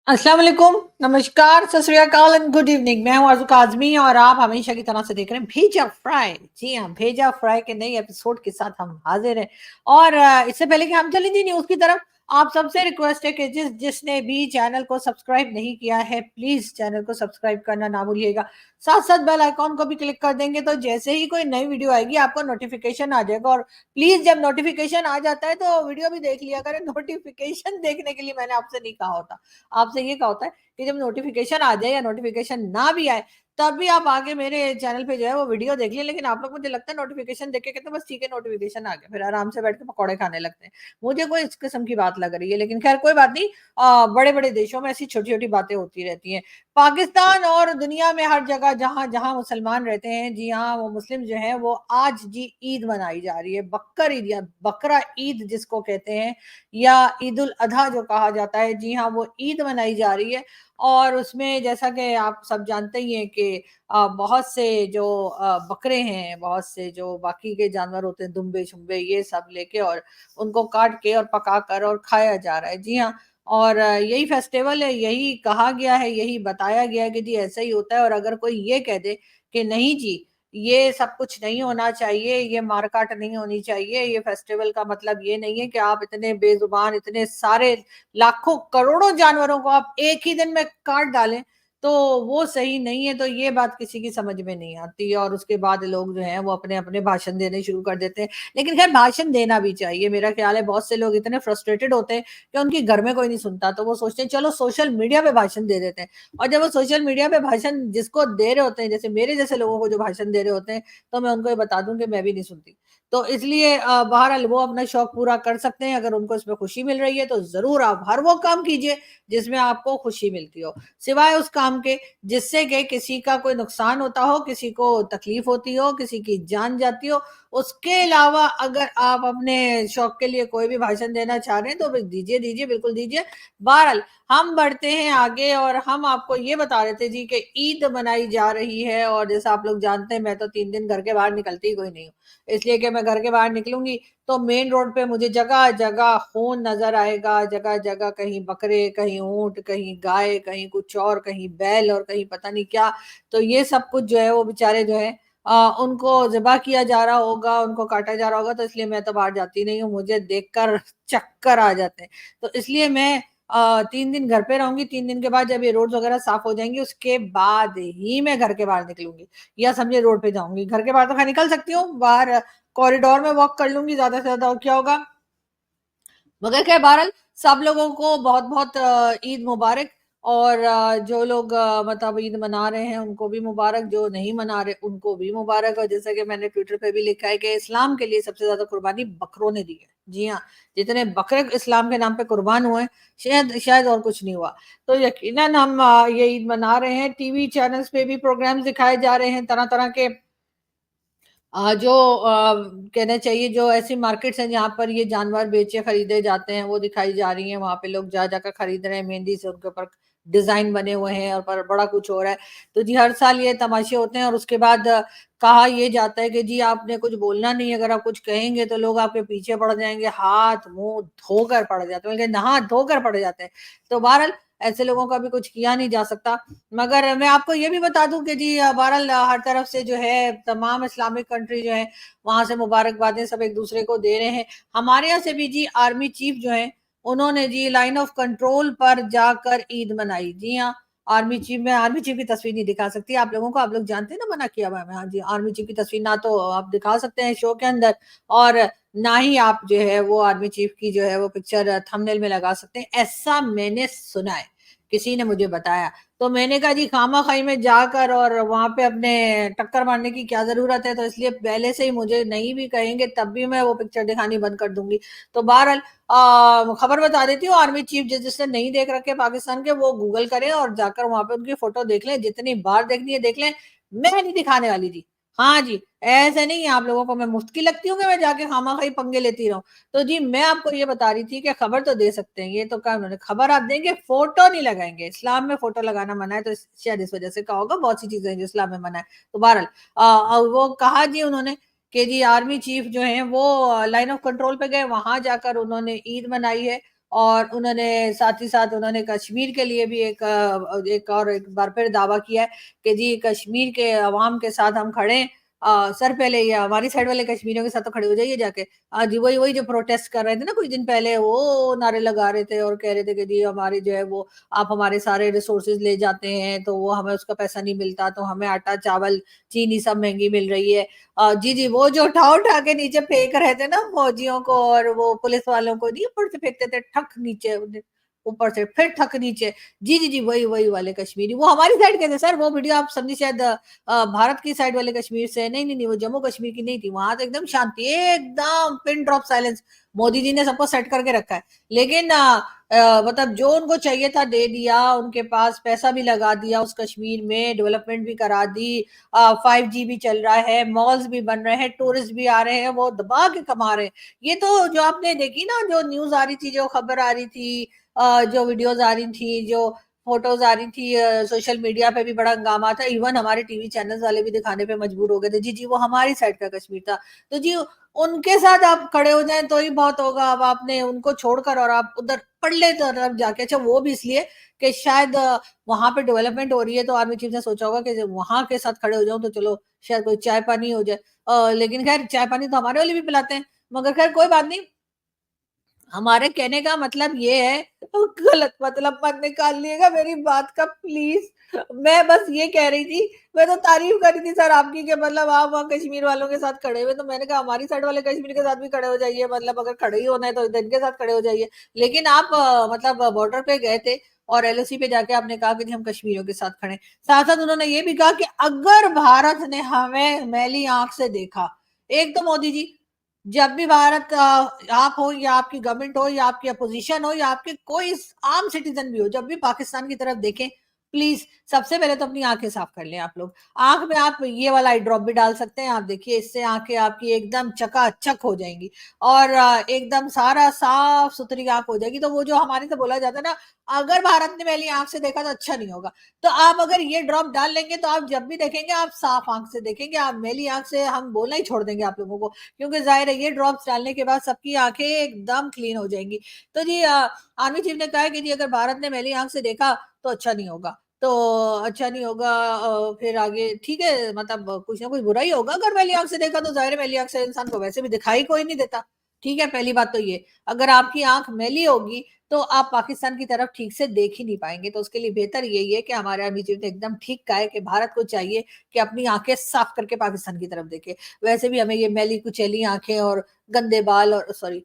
अस्सलाम वालेकुम, नमस्कार, सत श्री अकाल एंड गुड इवनिंग। मैं हूँ आज़ू काज़मी और आप हमेशा की तरह से देख रहे हैं भेजा फ्राई। जी हाँ, भेजा फ्राई के नए एपिसोड के साथ हम हाज़िर हैं। और इससे पहले कि हम चलें जी न्यूज़ की तरफ, आप सबसे रिक्वेस्ट है कि जिसने भी चैनल को सब्सक्राइब नहीं किया है, प्लीज़ चैनल को सब्सक्राइब करना ना भूलिएगा। साथ-साथ बेल आइकॉन को भी क्लिक कर देंगे तो जैसे ही कोई नई वीडियो आएगी आपको नोटिफ़िकेशन आ जाएगा। और प्लीज़ जब नोटिफ़िकेशन आ जाता है तो वीडियो भी देख लिया करें। नोटिफ़िकेशन देखने के लिए मैंने आपसे नहीं कहा होता। आपसे ये कहा होता है कि जब नोटिफिकेशन आ जाए या नोटिफिकेशन ना भी आए, तब भी आप आके मेरे चैनल पे जो है वो वीडियो देख लें। लेकिन आप लोग मुझे लगता है नोटिफिकेशन देख के कहते हैं बस ठीक है नोटिफिकेशन आ गया, फिर आराम से बैठ के पकौड़े खाने लगते हैं। मुझे कोई इस किस्म की बात लग रही है, लेकिन खैर कोई बात नहीं। बड़े-बड़े देशों में ऐसी छोटी-छोटी बातें होती रहती हैं। पाकिस्तान और दुनिया में हर जगह जहाँ-जहाँ मुसलमान रहते हैं, जी हाँ, वो मुस्लिम जो हैं वो आज जी ईद मनाई जा रही है। बकर ईद या बकरा ईद जिसको कहते हैं, या ईद उल अधा जो कहा जाता है, जी हाँ, वो ईद मनाई जा रही है। और उसमें जैसा कि आप सब जानते ही हैं कि बहुत से जो बकरे हैं, बहुत से जो बाकी के जानवर होते हैं, दुम्बे-शुम्बे ये सब लेके और उनको काट के और पका कर और खाया जा रहा है। जी हाँ, और यही फेस्टिवल है, यही कहा गया है, यही बताया गया है कि जी ऐसा ही होता है। और अगर कोई ये कह दे कि नहीं जी, ये सब कुछ नहीं होना चाहिए, ये मार-काट नहीं होनी चाहिए, ये फेस्टिवल का मतलब ये नहीं है कि आप इतने बेज़ुबान, इतने सारे लाखों, करोड़ों जानवरों को आप एक ही दिन में काट डालें, तो वो सही नहीं है। तो ये बात किसी की समझ में नहीं आती और उसके बाद लोग जो हैं वो अपने-अपने भाषण देने शुरू कर देते हैं। लेकिन ख़ैर भाषण देना भी चाहिए, मेरा ख़्याल है बहुत से लोग इतने फ्रस्ट्रेटेड होते हैं कि उनके घर में कोई नहीं सुनता, तो वो सोचते हैं चलो सोशल मीडिया पे भाषण दे देते हैं। और जब वो सोशल मीडिया पे भाषण जिसको दे रहे होते हैं, जैसे मेरे जैसे लोगों को जो भाषण दे रहे होते हैं, तो मैं उनको ये बता दूँ कि मैं भी नहीं सुनती। तो इसलिए बहरहाल वो अपना शौक पूरा कर सकते हैं, अगर उनको इसमें खुशी मिल रही है तो ज़रूर आप हर वो काम कीजिए जिसमें आपको खुशी मिलती हो। सिवाय उस काम के जिससे कि किसी का कोई नुकसान होता हो, किसी को तकलीफ होती हो, किसी की जान जाती हो, उसके अलावा अगर आप अपने शौक के लिए कोई भी भाषण देना चाह रहे हैं तो बस दीजिए, दीजिए, बिल्कुल दीजिए। बहरहाल हम बढ़ते हैं आगे और हम आपको ये बता रहे थे जी कि ईद मनाई जा रही है। और जैसा आप लोग जानते हैं, मैं तो 3 दिन घर के बाहर निकलती ही कोई नहीं हूँ। इसलिए कि मैं घर के बाहर निकलूँगी तो मेन रोड पे मुझे जगह-जगह खून नज़र आएगा, जगह-जगह कहीं बकरे, कहीं ऊँट, कहीं गाय, कहीं कुछ और, कहीं बैल और कहीं पता नहीं क्या। तो ये सब कुछ जो है वो बेचारे जो हैं उनको ज़िबा किया जा रहा होगा, उनको काटा जा रहा होगा, तो इसलिए मैं तो बाहर जाती नहीं हूँ, मुझे देखकर चक्कर आ जाते हैं। तो इसलिए मैं 3 दिन घर पे रहूँगी, 3 दिन के बाद जब ये रोड्स वगैरह साफ़ हो जाएँगी, उसके बाद ही मैं घर के बाहर निकलूँगी या समझिए रोड पे जाऊँगी। घर के बाहर तो खैर निकल सकती हूँ, बाहर कॉरिडोर में वॉक कर लूँगी ज़्यादा से ज़्यादा, और क्या होगा। मगर खैर बहरहाल सब लोगों को बहुत-बहुत ईद मुबारक। और जो लोग मतलब ईद मना रहे हैं उनको भी मुबारक, जो नहीं मना रहे उनको भी मुबारक। और जैसा कि मैंने ट्विटर पे भी लिखा है कि इस्लाम के लिए सबसे ज़्यादा कुर्बानी बकरों ने दी है। जी हाँ, जितने बकरे इस्लाम के नाम पे कुर्बान हुए हैं, शायद शायद और कुछ नहीं हुआ। तो यकीनन हम ये ईद मना रहे हैं, टीवी चैनल्स पे भी प्रोग्राम्स दिखाए जा रहे हैं तरह-तरह के। जो कहना चाहिए जो ऐसी मार्केट्स हैं जहाँ पर ये जानवर बेचे खरीदे जाते हैं वो दिखाई जा रही हैं, वहाँ पे लोग जा जाकर खरीद रहे हैं, मेहंदी से उनके ऊपर डिजाइन बने हुए हैं और पर बड़ा कुछ हो रहा है। तो जी हर साल ये तमाशे होते हैं और उसके बाद कहा ये जाता है कि जी आपने कुछ बोलना नहीं, अगर आप कुछ कहेंगे तो लोग आपके पीछे पड़ जाएंगे, हाथ मुंह धोकर पड़ जाते हैं, बल्कि नहा धोकर पड़ जाते हैं। तो बहरहाल ऐसे लोगों का भी कुछ किया नहीं जा सकता। मगर मैं आपको ये भी बता दूँ कि जी बहरहाल हर तरफ से जो है तमाम इस्लामिक कंट्री जो है, वहाँ से मुबारकबादें सब एक-दूसरे को दे रहे हैं। हमारे यहाँ से भी जी आर्मी चीफ जो हैं, उन्होंने जी लाइन ऑफ कंट्रोल पर जाकर ईद मनाई। जी हाँ, आर्मी चीफ, मैं आर्मी चीफ की तस्वीर नहीं दिखा सकती आप लोगों को, आप लोग जानते हैं ना मना किया हुआ है। हाँ जी, आर्मी चीफ की तस्वीर ना तो आप दिखा सकते हैं शो के अंदर, और ना ही आप जो है वो आर्मी चीफ की जो है वो पिक्चर थंबनेल में लगा सकते हैं, ऐसा मैंने सुना है। किसी ने मुझे बताया। तो मैंने कहा जी खामा-खाई में जाकर और वहाँ पे अपने टक्कर मारने की क्या ज़रूरत है, तो इसलिए पहले से ही मुझे नहीं भी कहेंगे तब भी मैं वो पिक्चर दिखानी बंद कर दूँगी। तो बहरहाल खबर बता देती हूँ, आर्मी चीफ जिसने नहीं देख रखे पाकिस्तान के वो गूगल करें और जाकर वहाँ पे उनकी फ़ोटो देख लें, जितनी बार देखनी है देख लें, मैं नहीं दिखाने वाली जी। हाँ जी, ऐसे नहीं है आप लोगों को मैं मुफ्त की लगती हूँ कि मैं जाके खामा-खाई पंगे लेती रहूँ। तो जी मैं आपको ये बता रही थी कि खबर तो दे सकते हैं, ये तो कहा उन्होंने, खबर आप देंगे, फ़ोटो नहीं लगाएँगे। इस्लाम में फ़ोटो लगाना मना है, तो शायद इस वज़ह से कहा होगा, बहुत सी चीज़ें हैं जो इस्लाम में मना है। तो बहरहाल वो कहा जी उन्होंने कि जी आर्मी चीफ़ जो हैं वो लाइन ऑफ कंट्रोल पे गए, वहाँ जाकर उन्होंने ईद मनाई है। और उन्होंने साथ ही साथ उन्होंने कश्मीर के लिए भी एक बार फिर दावा किया है कि जी कश्मीर के अवाम के साथ हम खड़े हैं। सर पहले ये हमारी साइड वाले कश्मीरियों के साथ तो खड़े हो जाइए जाके। जी वही वही जो प्रोटेस्ट कर रहे थे ना कुछ दिन पहले, वो नारे लगा रहे थे और कह रहे थे कि जी हमारी जो है वो आप हमारे सारे रिसोर्सेज ले जाते हैं तो वो हमें उसका पैसा नहीं मिलता, तो हमें आटा चावल चीनी सब महंगी मिल रही है। जी जी वो जो उठा उठा के नीचे फेंक रहे थे ना फौजियों को और वो पुलिस वालों को, नहीं ऊपर से फेंकते थे ठक नीचे, ऊपर से फिर ठक नीचे। जी जी जी वही वही वाले कश्मीरी, वो हमारी साइड के थे सर। वो वीडियो आप समझी शायद भारत की साइड वाले कश्मीर से, नहीं नहीं नहीं वो जम्मू कश्मीर की नहीं थी। वहां तो एकदम शांति, एकदम pin drop silence. Modi ji ने सबको सेट करके रखा है। लेकिन मतलब जो उनको चाहिए था दे दिया, उनके पास पैसा भी लगा दिया, उस कश्मीर में डेवलपमेंट भी करा दी। 5G भी चल रहा है, मॉल्स भी बन रहे हैं, टूरिस्ट भी आ रहे हैं, वो दबा के कमा रहे हैं। ये तो जो आपने देखी ना, जो न्यूज आ रही थी, जो खबर आ रही थी, जो वीडियोस आ रही थी, जो फोटोज आ रही थी, सोशल मीडिया पे भी बड़ा हंगामा था। इवन हमारे टीवी चैनल्स वाले भी दिखाने पे मजबूर हो गए थे। जी जी वो हमारी साइड का कश्मीर था। तो जी उनके साथ आप खड़े हो जाएं तो ही बहुत होगा। अब आपने उनको छोड़कर और आप उधर पड़ले तरफ जाके, अच्छा वो भी इसलिए कि शायद वहां पे डेवलपमेंट हो रही है, तो आर्मी चीफ ने सोचा होगा कि जब वहां के साथ खड़े हो जाऊं तो चलो शायद कोई चाय पानी हो जाए। लेकिन खैर चाय पानी तो हमारे वाले भी पिलाते हैं। मगर खैर कोई बात नहीं। हमारे कहने का मतलब ये है, गलत मतलब मत निकालिएगा मेरी बात का प्लीज। मैं बस ये कह रही थी, मैं तो तारीफ कर रही थी सर आपकी कि मतलब आप वहाँ कश्मीर वालों के साथ खड़े हुए, तो मैंने कहा हमारी साइड वाले कश्मीर के साथ भी खड़े हो जाइए। मतलब अगर खड़े ही होना है तो इनके साथ खड़े हो जाइए। लेकिन आप मतलब बॉर्डर पे गए थे और LOC पे जाके आपने कहा कि जी हम कश्मीरियों के साथ खड़े। साथ साथ उन्होंने ये भी कहा कि अगर भारत ने हमें मैली आंख से देखा, एक तो मोदी जी जब भी भारत आप हो या आपकी गवर्नमेंट हो या आपकी अपोजिशन हो या आपके कोई आम सिटीजन भी हो, जब भी पाकिस्तान की तरफ देखें, प्लीज सबसे पहले तो अपनी आंखें साफ कर लें। आप लोग आंख में आप ये वाला आई ड्रॉप भी डाल सकते हैं। आप देखिए इससे आंखें आपकी एकदम चकाचक हो जाएंगी और एकदम सारा साफ सुथरी आंख हो जाएगी। तो वो जो हमारे से बोला जाता है ना, अगर भारत ने पहली आंख से देखा तो अच्छा नहीं होगा, तो आप अगर ये ड्रॉप डाल लेंगे तो आप जब भी देखेंगे आप साफ आंख से देखेंगे। आप मेली आंख से हम बोलना ही छोड़ देंगे आप लोगों को, क्योंकि जाहिर है ये ड्रॉप्स डालने के बाद सबकी आंखें एकदम क्लीन हो जाएंगी। तो जी आर्मी चीफ ने कहा है कि जी अगर भारत ने मेरी आंख से देखा तो अच्छा नहीं होगा। तो अच्छा नहीं होगा, फिर आगे ठीक है, मतलब कुछ ना कुछ बुरा ही होगा। अगर मैली आंख से देखा तो जाहिर है मैली आंख से इंसान को वैसे भी दिखाई कोई नहीं देता। ठीक है, पहली बात तो ये, अगर आपकी आंख मैली होगी तो आप पाकिस्तान की तरफ ठीक से देख ही नहीं पाएंगे। तो उसके लिए बेहतर यही है कि हमारे आर्मी चीफ ने एकदम ठीक कहा है कि भारत को चाहिए कि अपनी आंखें साफ करके पाकिस्तान की तरफ देखे। वैसे भी हमें ये मैली कुचैली आंखें और गंदे बाल और सॉरी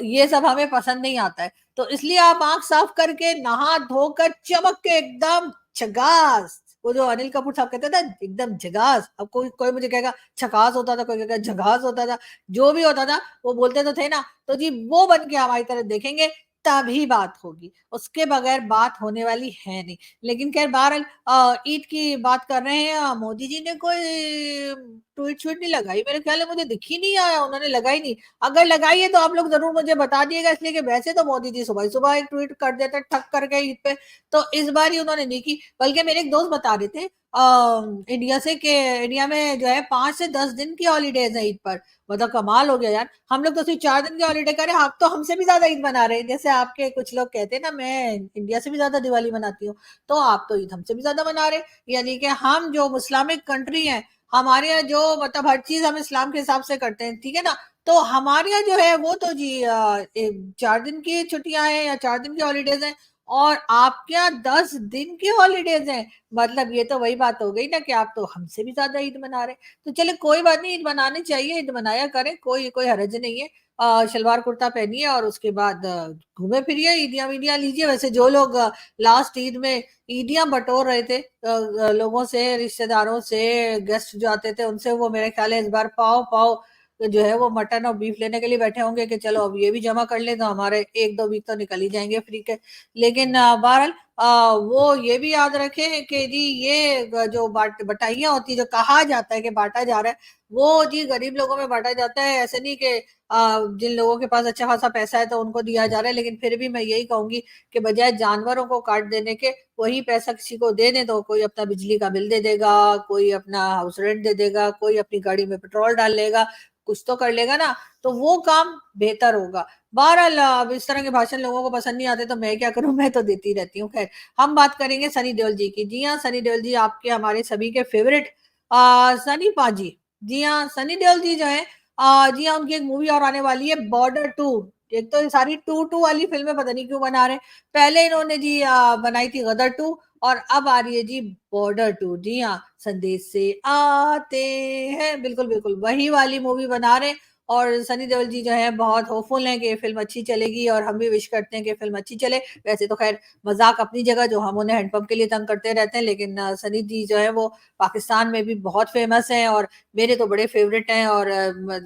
ये सब हमें पसंद नहीं आता है। तो इसलिए आप आंख साफ करके नहा धोकर चमक के एकदम झकास, वो जो अनिल कपूर साहब कहते थे एकदम झकास। अब कोई कोई मुझे कहेगा झकास होता था, कोई कहेगा झकास होता था, जो भी होता था वो बोलते तो थे ना। तो जी वो बन के हमारी तरफ देखेंगे तभी बात होगी, उसके बगैर बात होने वाली है नहीं। लेकिन खैर बहरहाल ईद की बात कर रहे हैं, मोदी जी ने कोई ट्वीट श्वीट नहीं लगाई मेरे ख्याल है, मुझे दिख ही नहीं आया, उन्होंने लगाई नहीं। अगर लगाई है तो आप लोग जरूर मुझे बता दिएगा, इसलिए कि वैसे तो मोदी जी सुबह सुबह एक ट्वीट कर देते ठक करके ईद पे। तो इस बार ही उन्होंने नहीं की। बल्कि मेरे एक दोस्त बता रहे थे इंडिया से कि इंडिया में जो है 5 से 10 दिन की हॉलीडेज है ईद पर। मतलब कमाल हो गया यार, हम लोग तो सिर्फ 4 दिन की हॉलीडे करें, आप तो हमसे भी ज्यादा ईद मना रहे हैं। जैसे आपके कुछ लोग कहते हैं ना मैं इंडिया से भी ज्यादा दिवाली मनाती हूँ, तो आप तो ईद हमसे भी ज्यादा मना रहे हैं। यानी कि हम जो मुस्लिमिक कंट्री है, हमारे यहाँ जो मतलब हर चीज हम इस्लाम के हिसाब से करते हैं, ठीक है ना। तो हमारे यहाँ जो है वो तो जी 4 दिन की छुट्टियां हैं या 4 दिन की हॉलीडेज हैं, और आपके यहाँ 10 दिन की हॉलीडेज हैं। मतलब ये तो वही बात हो गई ना कि आप तो हमसे भी ज्यादा ईद मना रहे हैं। तो चले कोई बात नहीं, ईद मनानी चाहिए, ईद मनाया करें, कोई कोई हरज नहीं है। शलवार कुर्ता पहनिए और उसके बाद घूमे फिरिए, ईदियां वीदियां लीजिए। वैसे जो लोग लास्ट ईद में ईदियां बटोर रहे थे लोगों से, रिश्तेदारों से, गेस्ट जो आते थे उनसे, वो मेरे ख्याल है इस बार पाव पाव जो है वो मटन और बीफ लेने के लिए बैठे होंगे कि चलो अब ये भी जमा कर ले तो हमारे 1-2 वीक तो निकल ही जाएंगे फ्री के। लेकिन बहरहाल वो ये भी याद रखें कि जी ये जो बटाइयां होती है, जो कहा जाता है कि बांटा जा रहा है, वो जी गरीब लोगों में बांटा जाता है। ऐसे नहीं कि जिन लोगों के पास अच्छा खासा पैसा है तो उनको दिया जा रहा है। लेकिन फिर भी मैं यही कहूंगी कि बजाय जानवरों को काट देने के वही पैसा किसी को दे दें, तो कोई अपना बिजली का बिल दे देगा, कोई अपना हाउस रेंट दे देगा, कोई अपनी गाड़ी में पेट्रोल डाल लेगा, कुछ तो कर लेगा ना, तो वो काम बेहतर होगा। बहरहाल अब इस तरह के भाषण लोगों को पसंद नहीं आते तो मैं क्या करूँ, मैं तो देती रहती हूँ। ख़ैर, हम बात करेंगे सनी देओल जी की। जी हाँ, सनी देओल जी आपके हमारे सभी के फ़ेवरेट सनी पाजी। जी हाँ, सनी देओल जी जो हैं जी हाँ, उनकी एक मूवी और आने वाली है बॉर्डर 2। एक तो ये सारी 2-2 वाली फ़िल्में पता नहीं क्यों बना रहे हैं। पहले इन्होंने जी बनाई थी गदर 2 और अब आ रही है जी बॉर्डर 2। जी हाँ, संदेश से आते हैं, बिल्कुल, बिल्कुल वही वाली मूवी बना रहे हैं और सनी देओल जी जो है बहुत होपफुल हैं कि ये फ़िल्म अच्छी चलेगी और हम भी विश करते हैं कि फ़िल्म अच्छी चले। वैसे तो ख़ैर मज़ाक अपनी जगह जो हम उन्हें हैंडपंप के लिए तंग करते रहते हैं, लेकिन सनी जी जो है वो पाकिस्तान में भी बहुत फ़ेमस हैं और मेरे तो बड़े फ़ेवरेट हैं और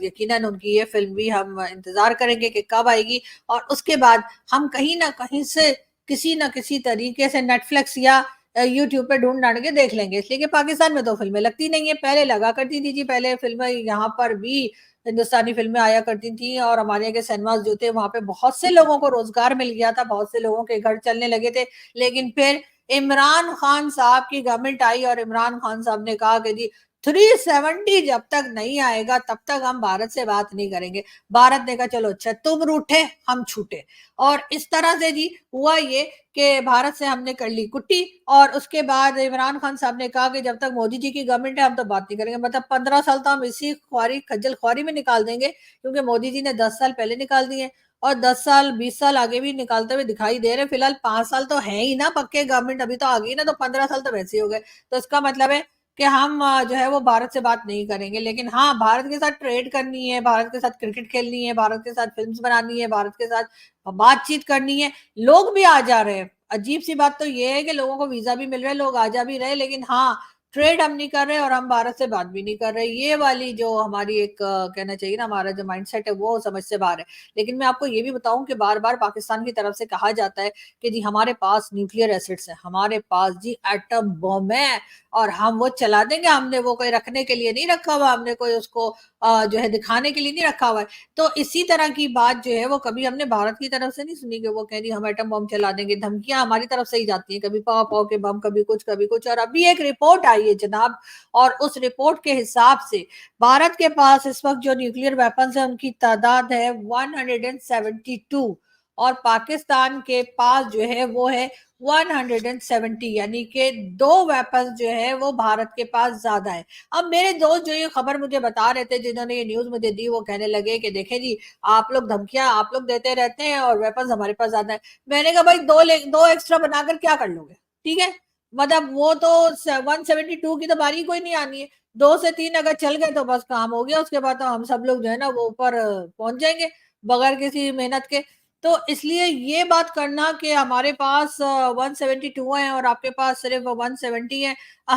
यकीनन उनकी ये फ़िल्म भी हम इंतज़ार करेंगे कि कब आएगी और उसके बाद हम कहीं न कहीं से किसी न किसी तरीके से नेटफ्लिक्स या यूट्यूब पे ढूँढ-ढाँड़ के देख लेंगे, इसलिए कि पाकिस्तान में तो फ़िल्में लगती नहीं है, पहले लगा करती थी जी, पहले फ़िल्में यहाँ पर भी हिंदुस्तानी फ़िल्में आया करती थी और हमारे यहाँ के सिनेमाज़ जो थे, वहाँ पे बहुत से लोगों को रोज़गार मिल गया था, बहुत से लोगों के घर चलने लगे थे। लेकिन फिर इमरान खान साहब की गवर्नमेंट आई और इमरान खान साहब ने कहा कि जी 370 जब तक नहीं आएगा, तब तक हम भारत से बात नहीं करेंगे। भारत ने कहा चलो अच्छा तुम रूठे, हम छूटे और इस तरह से जी हुआ ये कि भारत से हमने कर ली कुट्टी और उसके बाद इमरान खान साहब ने कहा कि जब तक मोदी जी की गवर्नमेंट है हम तो बात नहीं करेंगे। मतलब 15 साल तो हम इसी ख्वारी खज्जल ख्वारी में निकाल देंगे क्योंकि मोदी जी ने 10 साल पहले निकाल दिए और 10 साल 20 साल आगे भी निकालते हुए दिखाई दे रहे हैं। फिलहाल 5 साल तो है ही ना पक्के, गवर्नमेंट अभी तो आ गई ना, तो 15 साल तो वैसे ही हो गए। तो इसका मतलब है कि हम जो है वो भारत से बात नहीं करेंगे। लेकिन हाँ, भारत के साथ ट्रेड करनी है, भारत के साथ क्रिकेट खेलनी है, भारत के साथ फ़िल्म्स बनानी है, भारत के साथ बातचीत करनी है। लोग भी आ जा रहे हैं। अजीब-सी बात तो ये है कि लोगों को वीज़ा भी मिल रहा है, लोग आ जा भी रहे हैं, लेकिन हाँ, ट्रेड हम नहीं कर रहे और हम भारत से बात भी नहीं कर रहे। ये वाली जो हमारी एक कहना चाहिए ना, हमारा जो माइंडसेट है वो समझ से बाहर है। लेकिन मैं आपको ये भी बताऊँ कि बार-बार पाकिस्तान की तरफ से कहा जाता है कि जी हमारे पास न्यूक्लियर एसिड्स हैं, हमारे पास जी एटम बम है और हम वो चला देंगे, हमने वो कोई रखने के लिए नहीं रखा हुआ, हमने कोई उसको जो है दिखाने के लिए नहीं रखा हुआ है। तो इसी तरह की बात जो है वो कभी हमने भारत की तरफ से नहीं सुनी कि वो कह रही हम एटम बम चला देंगे, धमकियाँ हमारी तरफ से ही जाती हैं, कभी पाव-पाव के बम, कभी कुछ और अभी एक रिपोर्ट आई है जनाब और उस रिपोर्ट के हिसाब से भारत के पास इस वक़्त जो न्यूक्लियर वेपन्स हैं उनकी तादाद है 172 और पाकिस्तान के पास जो है वो है 170 यानी कि 2 वेपन्स जो है वो भारत के पास ज़्यादा है। अब मेरे दोस्त जो ये खबर मुझे बता रहे थे, जिन्होंने ये न्यूज़ मुझे दी, वो कहने लगे कि देखें जी, आप लोग धमकियाँ आप लोग देते रहते हैं और वेपन्स हमारे पास ज़्यादा है। मैंने कहा भाई 2 एक्स्ट्रा बनाकर क्या कर लोगे? ठीक है? मतलब वो तो 172 की तो बारी कोई नहीं आनी है। 2 से 3 अगर चल गए तो बस काम हो गया, उसके बाद तो हम सब लोग जो है ना वो ऊपर पहुँच जाएँगे, बगैर किसी मेहनत के। तो इसलिए ये बात करना कि हमारे पास 172 हैं और आपके पास सिर्फ़ 170 है,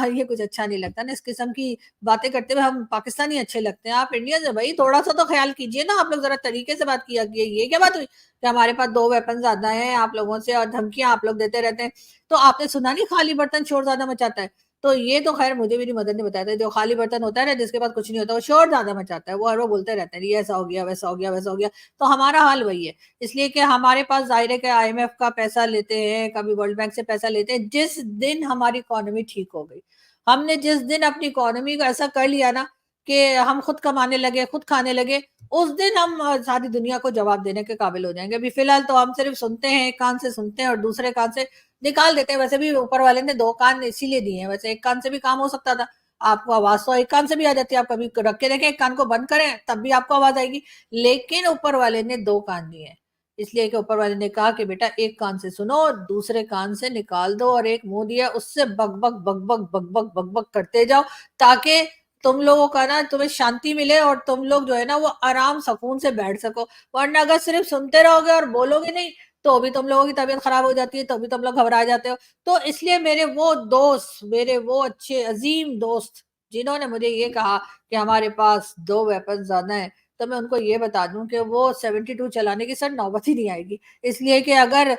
ये कुछ अच्छा नहीं लगता ना। इस किस्म की बातें करते हुए हम पाकिस्तानी अच्छे लगते हैं। आप इंडियंस हैं भई, थोड़ा-सा तो ख़्याल कीजिए ना, आप लोग ज़रा तरीके से बात किया कीजिए। ये क्या बात हुई कि हमारे पास 2 वेपन ज़्यादा हैं आप लोगों से और धमकियाँ आप लोग देते रहते हैं। तो आपने सुना नहीं खाली बर्तन शोर ज़्यादा मचाता है? तो ये तो ख़ैर मुझे मेरी मदर ने बताया था, जो खाली बर्तन होता है ना, जिसके पास कुछ नहीं होता, वो शोर ज़्यादा मचाता है। वो हर वो बोलते रहते हैं, ये ऐसा हो गया, वैसा हो गया, वैसा हो गया। तो हमारा हाल वही है। इसलिए कि हमारे पास ज़ाहिर है कि आईएमएफ का पैसा लेते हैं, कभी वर्ल्ड बैंक से पैसा लेते हैं, जिस दिन हमारी इकोनॉमी ठीक हो गई। हमने जिस दिन अपनी इकोनॉमी को ऐसा कर लिया ना कि हम खुद कमाने लगे, खुद खाने लगे, उस दिन हम सारी दुनिया को जवाब देने के काबिल हो जाएँगे। अभी फ़िलहाल तो हम सिर्फ़ सुनते हैं, एक कान से सुनते हैं और दूसरे कान से निकाल देते हैं। वैसे भी ऊपर वाले ने 2 कान इसीलिए दिए हैं, वैसे एक कान से भी काम हो सकता था। आपको आवाज़ तो एक कान से भी आ जाती है, आप कभी रख के देखें, एक कान को बंद करें, तब भी आपको आवाज़ आएगी। लेकिन ऊपर वाले ने 2 कान दिए हैं। इसलिए कि ऊपर वाले ने कहा कि बेटा एक कान से सुनो, दूसरे कान से निकाल दो और एक मुँह दिया उससे बक-बक, बक-बक, बक-बक, बक-बक करते जाओ ताकि तुम लोगों का ना तुम्हें शांति मिले और तुम लोग जो है ना वो आराम सुकून से बैठ सको। वरना अगर सिर्फ़ सुनते रहोगे और बोलोगे नहीं, तो भी तुम लोगों की तबीयत खराब हो जाती है, तो भी तुम लोग घबरा जाते हो। तो इसलिए मेरे वो दोस्त, मेरे वो अच्छे अज़ीम दोस्त जिन्होंने मुझे ये कहा कि हमारे पास 2 वेपन ज़्यादा हैं, तो मैं उनको ये बता दूँ कि वो 72 चलाने की सर नौबत ही नहीं आएगी। इसलिए कि अगर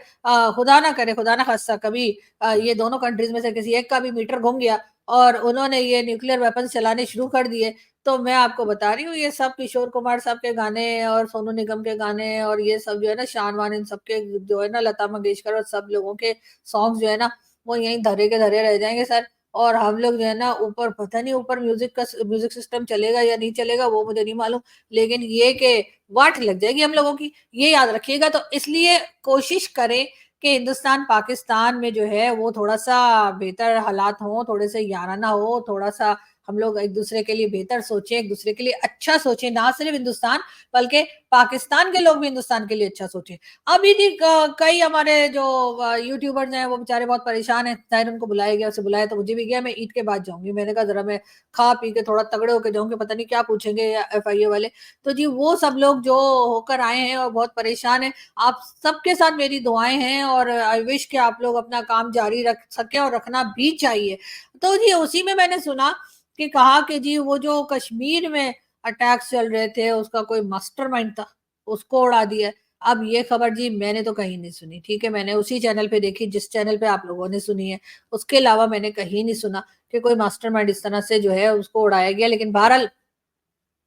खुदा ना करे, खुदा ना ख़ास्ता कभी ये दोनों कंट्रीज़ में से किसी एक का भी मीटर घूम गया और उन्होंने ये न्यूक्लियर वेपन्स चलाने शुरू कर दिए, तो मैं आपको बता रही हूँ ये सब किशोर कुमार साहब के गाने और सोनू निगम के गाने और ये सब जो है ना शान वान इन सब के जो है ना लता मंगेशकर और सब लोगों के सॉन्ग्स जो है ना, वो यहीं धरे के धरे रह जाएँगे सर। और हम लोग जो है ना ऊपर, पता नहीं ऊपर म्यूजिक सिस्टम चलेगा या नहीं चलेगा वो मुझे नहीं मालूम, लेकिन ये कि वाट लग जाएगी हम लोगों की, ये याद रखिएगा। तो इसलिए कोशिश करें कि हिंदुस्तान पाकिस्तान में जो है वो थोड़ा सा बेहतर हालात हो, थोड़े से याराना हो, थोड़ा सा हम लोग एक दूसरे के लिए बेहतर सोचें, एक दूसरे के लिए अच्छा सोचें, ना सिर्फ हिंदुस्तान बल्कि पाकिस्तान के लोग भी हिंदुस्तान के लिए अच्छा सोचें। अभी भी कई हमारे जो यूट्यूबर्स हैं वो बेचारे बहुत परेशान हैं, शायद उनको बुलाया गया, उसे बुलाया तो मुझे भी गया, मैं ईद के बाद जाऊंगी, मैंने कहा जरा मैं खा पी के थोड़ा तगड़े होकर जाऊंगी, पता नहीं क्या पूछेंगे FIA वाले। तो जी वो सब लोग जो होकर आए हैं और बहुत परेशान हैं, आप सबके साथ मेरी दुआएं हैं और आई विश कि आप लोग अपना काम जारी रख सके और रखना भी चाहिए। तो जी उसी में मैंने सुना कि कहा कि जी वो जो कश्मीर में अटैक्स चल रहे थे उसका कोई मास्टरमाइंड था, उसको उड़ा दिया। अब ये खबर जी मैंने तो कहीं नहीं सुनी, ठीक है, मैंने उसी चैनल पे देखी जिस चैनल पे आप लोगों ने सुनी है, उसके अलावा मैंने कहीं नहीं सुना कि कोई मास्टरमाइंड इस तरह से जो है उसको उड़ाया गया। लेकिन बहरहाल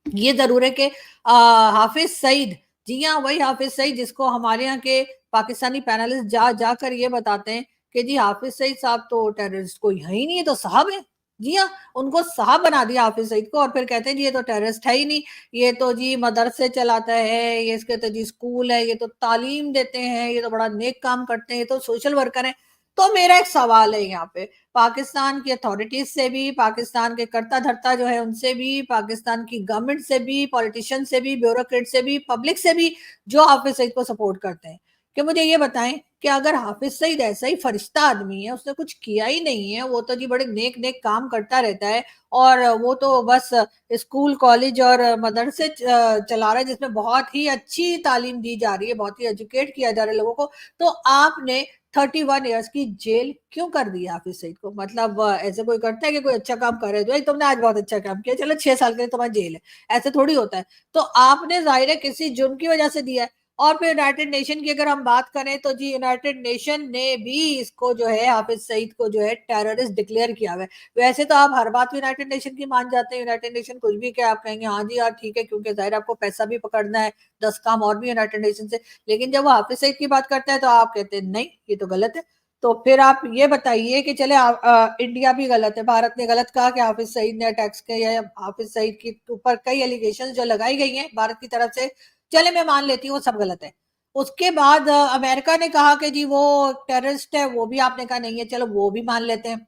ये जरूर है कि हाफिज सईद, जी हाँ वही हाफिज सईद जिसको हमारे यहाँ के पाकिस्तानी पैनलिस्ट जा जाकर ये बताते हैं कि जी हाफिज सईद साहब तो टेररिस्ट कोई है ही नहीं, ये तो साहब है। जी हाँ, उनको साहब बना दिया हाफिज सईद को, और फिर कहते हैं जी ये तो टेररिस्ट है ही नहीं, ये तो जी मदरसे चलाता है, ये इसके तो जी स्कूल है, ये तो तालीम देते हैं, ये तो बड़ा नेक काम करते हैं, ये तो सोशल वर्कर है। तो मेरा एक सवाल है यहाँ पे, पाकिस्तान की अथॉरिटीज से भी, पाकिस्तान के कर्ता धर्ता जो है उनसे भी, पाकिस्तान की गवर्नमेंट से भी, पॉलिटिशियन से भी, ब्यूरोक्रेट से भी, पब्लिक से भी, जो हाफिज सईद को सपोर्ट करते हैं, कि मुझे ये बताएं कि अगर हाफिज सईद ऐसा ही फरिश्ता आदमी है, उसने कुछ किया ही नहीं है, वो तो जी बड़े नेक नेक काम करता रहता है, और वो तो बस स्कूल कॉलेज और मदरसे चला रहा है जिसमें बहुत ही अच्छी तालीम दी जा रही है, बहुत ही एजुकेट किया जा रहा है लोगों को, तो आपने 31 ईयर्स की जेल क्यों कर दी हाफिज सईद को? मतलब ऐसे कोई करता है कि कोई अच्छा काम करे तो तुमने आज बहुत अच्छा काम किया, चलो 6 साल के लिए तुम्हारी जेल है, ऐसे थोड़ी होता है। तो आपने जाहिर है किसी जुर्म की वजह से दिया है। और फिर यूनाइटेड नेशन की अगर हम बात करें तो जी यूनाइटेड नेशन ने भी इसको जो है हाफिज सईद को जो है टेररिस्ट डिक्लेयर किया हुआ है। वैसे तो आप हर बात यूनाइटेड नेशन की मान जाते हैं, यूनाइटेड नेशन कुछ भी क्या आप कहेंगे हाँ जी यार ठीक है, क्योंकि जाहिर आपको पैसा भी पकड़ना है, 10 काम और भी यूनाइटेड नेशन से। लेकिन जब वो हाफिज सईद की बात करते हैं तो आप कहते हैं नहीं ये तो गलत है। तो फिर आप ये बताइए कि चले इंडिया भी गलत है, भारत ने गलत कहा कि हाफिज सईद ने अटैक्स किया, या हाफिज सईद के ऊपर कई एलिगेशन जो लगाई गई हैं भारत की तरफ से, चले मैं मान लेती हूँ वो सब गलत है। उसके बाद अमेरिका ने कहा कि जी वो टेररिस्ट है, वो भी आपने कहा नहीं है, चलो वो भी मान लेते हैं।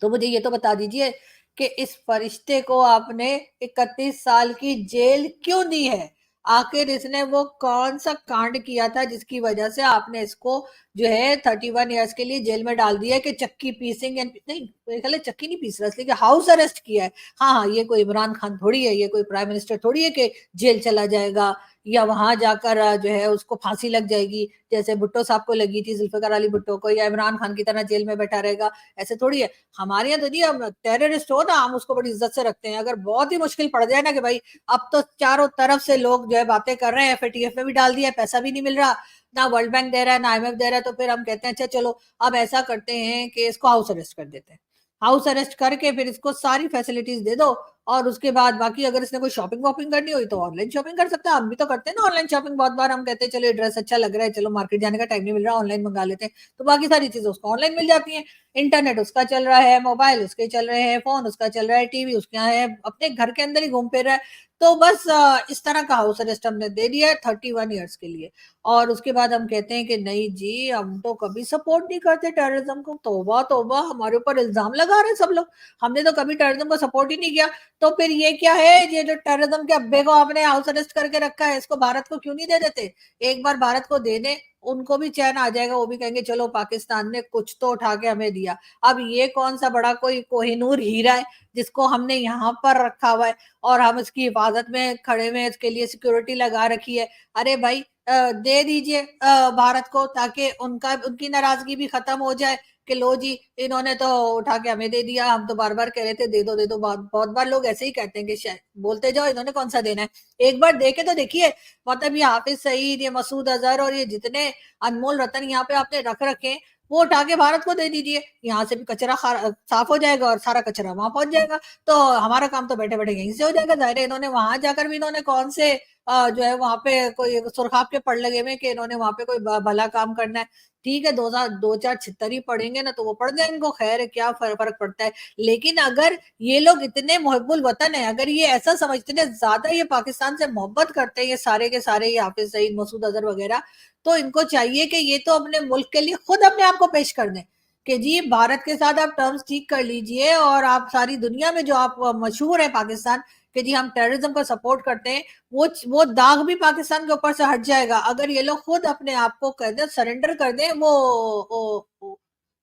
तो मुझे ये तो बता दीजिए कि इस फरिश्ते को आपने 31 साल की जेल क्यों दी है? आखिर इसने वो कौन सा कांड किया था जिसकी वजह से आपने इसको जो है 31 ईयर्स के लिए जेल में डाल दिया है कि चक्की पीसिंग नहीं, मेरे ख्याल है चक्की नहीं पीस रहा, इसलिए हाउस अरेस्ट किया है। हाँ हाँ, ये कोई इमरान खान थोड़ी है, ये कोई प्राइम मिनिस्टर थोड़ी है कि जेल चला जाएगा या वहां जाकर जो है उसको फांसी लग जाएगी, जैसे भुट्टो साहब को लगी थी, जुल्फिकार अली भुट्टो को, या इमरान खान की तरह जेल में बैठा रहेगा, ऐसे थोड़ी है। हमारे यहाँ तो जी हम टेररिस्ट हो ना, हम उसको बड़ी इज्जत से रखते हैं। अगर बहुत ही मुश्किल पड़ जाए ना कि भाई अब तो चारों तरफ से लोग जो है बातें कर रहे हैं, FATF में भी डाल दिया, पैसा भी नहीं मिल रहा, ना वर्ल्ड बैंक दे रहा है, ना IMF दे रहा है, तो फिर हम कहते हैं अच्छा चलो अब ऐसा करते हैं कि इसको हाउस अरेस्ट कर देते हैं। हाउस अरेस्ट करके फिर इसको सारी फैसिलिटीज दे दो, और उसके बाद बाकी अगर इसने कोई शॉपिंग वॉपिंग करनी हुई तो ऑनलाइन शॉपिंग कर सकता है। हम भी तो करते हैं ना ऑनलाइन शॉपिंग, बहुत बार हम कहते हैं चलो ड्रेस अच्छा लग रहा है, चलो मार्केट जाने का टाइम नहीं मिल रहा, ऑनलाइन मंगा लेते हैं, तो बाकी सारी चीजें उसको ऑनलाइन मिल जाती हैं। इंटरनेट उसका चल रहा है, मोबाइल उसके चल रहे हैं, फोन उसका चल रहा है, टीवी उसके यहाँ है, अपने घर के अंदर ही घूम फिर रहा है। तो बस इस तरह का हाउस अरेस्ट हमने दे दिया है 31 ईयर्स के लिए। और उसके बाद हम कहते हैं कि नहीं जी हम तो कभी सपोर्ट नहीं करते टेररिज्म को, तौबा तौबा हमारे ऊपर इल्जाम लगा रहे हैं सब लोग, हमने तो कभी टेररिज्म को सपोर्ट ही नहीं किया। तो फिर ये क्या है, ये जो टेररिज्म के अब्बे को आपने हाउस अरेस्ट करके रखा है, इसको भारत को क्यों नहीं दे देते? एक बार भारत को दे दें, उनको भी चैन आ जाएगा, वो भी कहेंगे चलो पाकिस्तान ने कुछ तो उठा के हमें दिया। अब ये कौन सा बड़ा कोई कोहिनूर हीरा है जिसको हमने यहाँ पर रखा हुआ है और हम इसकी हिफाजत में खड़े हुए हैं, इसके लिए सिक्योरिटी लगा रखी है। अरे भाई दे दीजिए भारत को, ताकि उनका उनकी नाराजगी भी खत्म हो जाए कि लो जी इन्होंने तो उठा के हमें दे दिया, हम तो बार बार कह रहे थे दे दो दे दो, बहुत बार लोग ऐसे ही कहते हैं कि शायद बोलते जाओ इन्होंने कौन सा देना है, एक बार देखे तो देखिए। मतलब ये हाफिज सईद, ये मसूद अजहर और ये जितने अनमोल रतन यहाँ पे आपने रख रखे हैं, वो उठा के भारत को दे दीजिए, यहाँ से भी कचरा साफ हो जाएगा और सारा कचरा वहां पहुंच जाएगा, तो हमारा काम तो बैठे बैठे यहीं से हो जाएगा। जाहिर है इन्होंने वहां जाकर भी इन्होंने कौन से जो है वहाँ पे कोई सुरखाब के पड़ लगे हुए हैं कि इन्होंने वहाँ पे कोई भला काम करना है। ठीक है, 2 चार छितर ही पड़ेंगे ना तो वो पड़ जाए, इनको खैर है, क्या फर्क पड़ता है। लेकिन अगर ये लोग इतने मुहिब्बुल वतन है, अगर ये ऐसा समझते हैं ज्यादा ये पाकिस्तान से मोहब्बत करते हैं, ये सारे के सारे, ये हाफिज सईद, मसूद अजहर वगैरह, तो इनको चाहिए कि ये तो अपने मुल्क के लिए खुद अपने आप को पेश कर दें कि जी भारत के साथ आप टर्म्स ठीक कर लीजिए और आप सारी दुनिया में जो आप मशहूर है पाकिस्तान कि जी हम टेररिज्म को सपोर्ट करते हैं, वो दाग भी पाकिस्तान के ऊपर से हट जाएगा अगर ये लोग खुद अपने आप को कर दें, सरेंडर कर दें। वो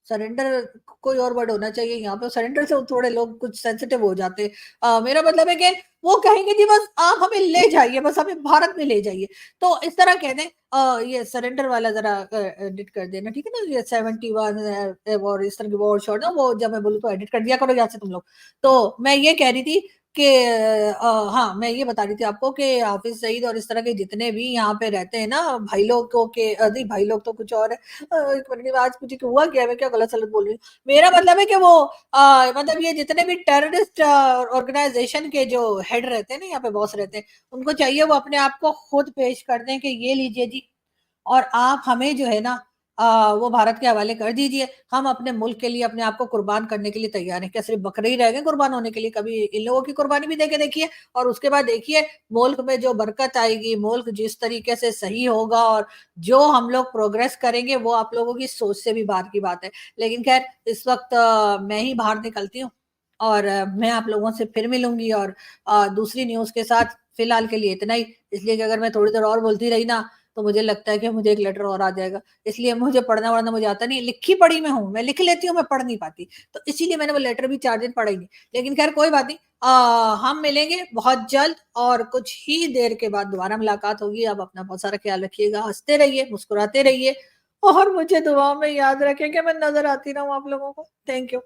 सरेंडर कोई और वर्ड होना चाहिए यहाँ पे, सरेंडर से थोड़े लोग कुछ सेंसिटिव हो जाते हैं। मेरा मतलब है कि वो कहेंगे जी बस आप हमें ले जाइए, बस हमें भारत में ले जाइए, तो इस तरह कह दें। ये सरेंडर वाला जरा एडिट कर देना, ठीक है ना, ये 71 और इस तरह की वर्ड शॉर्ट ना, वो जब मैं बोलूँ तो एडिट कर दिया करो यहाँ से तुम लोग। तो मैं ये कह रही थी कि हाँ, मैं ये बता रही थी आपको कि हाफिज सईद और इस तरह के जितने भी यहाँ पे रहते हैं ना भाई लोग को के नहीं, भाई लोग तो कुछ और है। एक मिनट, आज मुझे हुआ क्या, मैं क्या गलत सलत बोल रही हूँ। मेरा मतलब है कि वो मतलब ये जितने भी टेररिस्ट ऑर्गेनाइजेशन के जो हेड रहते हैं ना, यहाँ पे बॉस रहते हैं, उनको चाहिए वो अपने आप को खुद पेश कर दें कि ये लीजिए जी, और आप हमें जो है ना वो भारत के हवाले कर दीजिए, हम अपने मुल्क के लिए अपने आप को कुर्बान करने के लिए तैयार हैं। क्या सिर्फ बकरे ही रह गए कुर्बान होने के लिए? कभी इन लोगों की कुर्बानी भी देके देखिए, और उसके बाद देखिए मुल्क में जो बरकत आएगी, मुल्क जिस तरीके से सही होगा और जो हम लोग प्रोग्रेस करेंगे, वो आप लोगों की सोच से भी बाहर की बात है। लेकिन खैर इस वक्त मैं ही बाहर निकलती हूँ और मैं आप लोगों से फिर मिलूंगी और दूसरी न्यूज के साथ। फिलहाल के लिए इतना ही, इसलिए कि अगर मैं थोड़ी देर और बोलती रही ना तो मुझे लगता है कि मुझे एक लेटर और आ जाएगा, इसलिए मुझे पढ़ना वढ़ना मुझे आता नहीं, लिखी पढ़ी मैं हूँ, मैं लिख लेती हूँ, मैं पढ़ नहीं पाती, तो इसीलिए मैंने वो लेटर भी 4 दिन पढ़ा ही नहीं। लेकिन खैर कोई बात नहीं, हम मिलेंगे बहुत जल्द और कुछ ही देर के बाद दोबारा मुलाकात होगी। अब अपना बहुत सारा ख्याल रखिएगा, हंसते रहिए, मुस्कुराते रहिए और मुझे दुआ में याद रखें कि मैं नजर आती रहूं आप लोगों को। Thank you.